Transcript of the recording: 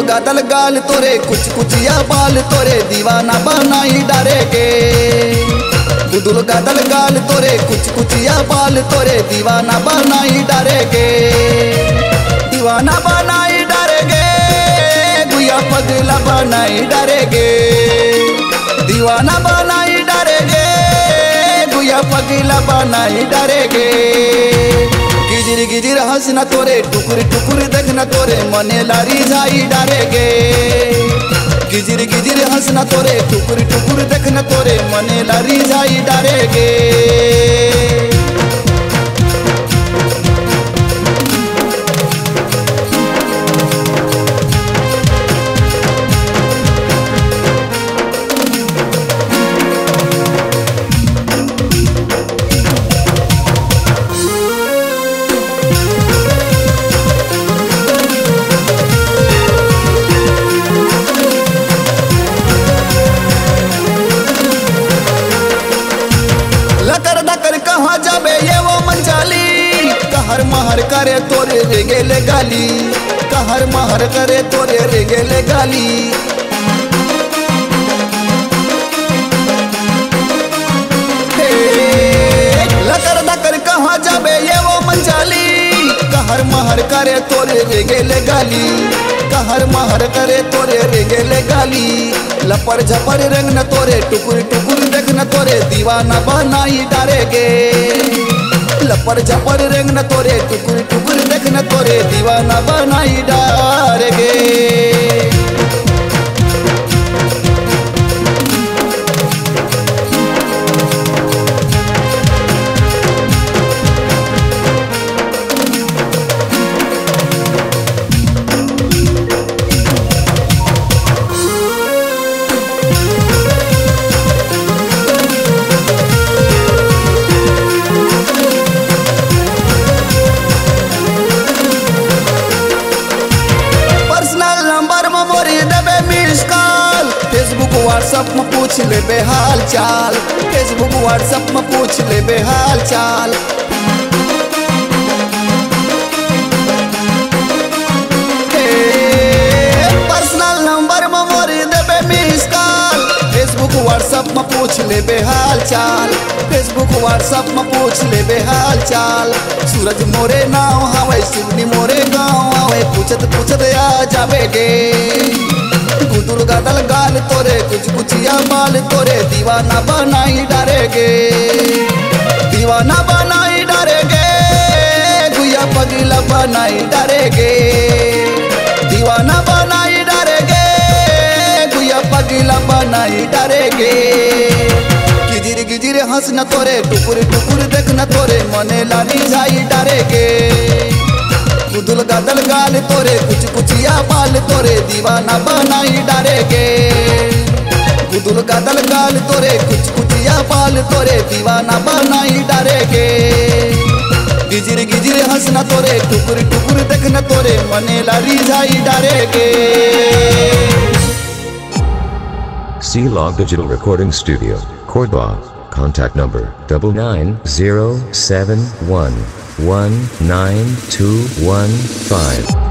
गादल गाल तोरे कुछ कुचिया बाल तोरे दीवाना बनाई डारेगे। गुदुल गादल गाल तोरे कुछ कुचिया बाल तोरे दीवाना बनाई डारेगे। दीवाना बनाई डारेगे गुया पगला बनाई डारेगे। दीवाना बनाई डारेगे गुया पगला बनाई डारेगे। गिजिर गिजिर हंसना तोरे टुकुर टुकुर देखना तोरे मने लारी जाई डारेगे। गिजिर गिजिर हंसना तोरे टुकुर टुकुर देखना तोरे मने लारी जाई डारेगे। लकर दकर कहाँ जाबे ये वो मंचाली। कहर महर करे तोरे रे गेले गाली। कहर महर करे तोरे रे गेले गाली। लकर दकर कहाँ जाबे ये वो मंचाली। कहर महर करे तोरे रे गेले गाली। कहर महर करे तोरे रे गेले गाली। लपर झपर रंग न तोरे टुकुर टुकुर देख न तोरे दीवाना बनाई डारेगे। लपर झपर रंग न तोरे टुकुर टुकुर देख न तोरे दीवाना बनाई डारेगे। फेसबुक व्हाट्सएप में पूछ ले बेहाल चाल। फेसबुक व्हाट्सएप में पूछ ले बेहाल चाल। पर्सनल नंबर में मोरी देबे मिस कॉल। फेसबुक व्हाट्सएप में पूछ ले बेहाल चाल। फेसबुक व्हाट्सएप में पूछ ले बेहाल चाल। सूरज मोरे नाव हवे शिवनी मोरे गाँव हवे पूछत पूछत आ जावेगे। गुदुल गादल गाल तोरे कुछ कुचिया बाल तोरे दीवाना बनाई डारेगे। दीवाना बनाई डारेगे गुया पगला बनाई डारेगे। दीवाना बनाई डारेगे गुया पगला बनाई डारेगे। गिजिर गिजिर हंसना तोरे टुकुर टुकुर देखना तोरे मने लानी जाई डारेगे। गुदुल गादल गाल तोरे कुछ कुचिया बाल तोरे दीवाना बनाई डारेगे। गुदुल गादल गाल तोरे कुछ कुचिया बाल तोरे दीवाना बनाई डारेगे। गिजिर गिजिर हंसना तोरे टुकुर टुकुर देखना तोरे मने लारी जाई डारेगे। C-Log Digital Recording Studio, Cordoba. Contact number 99071192115.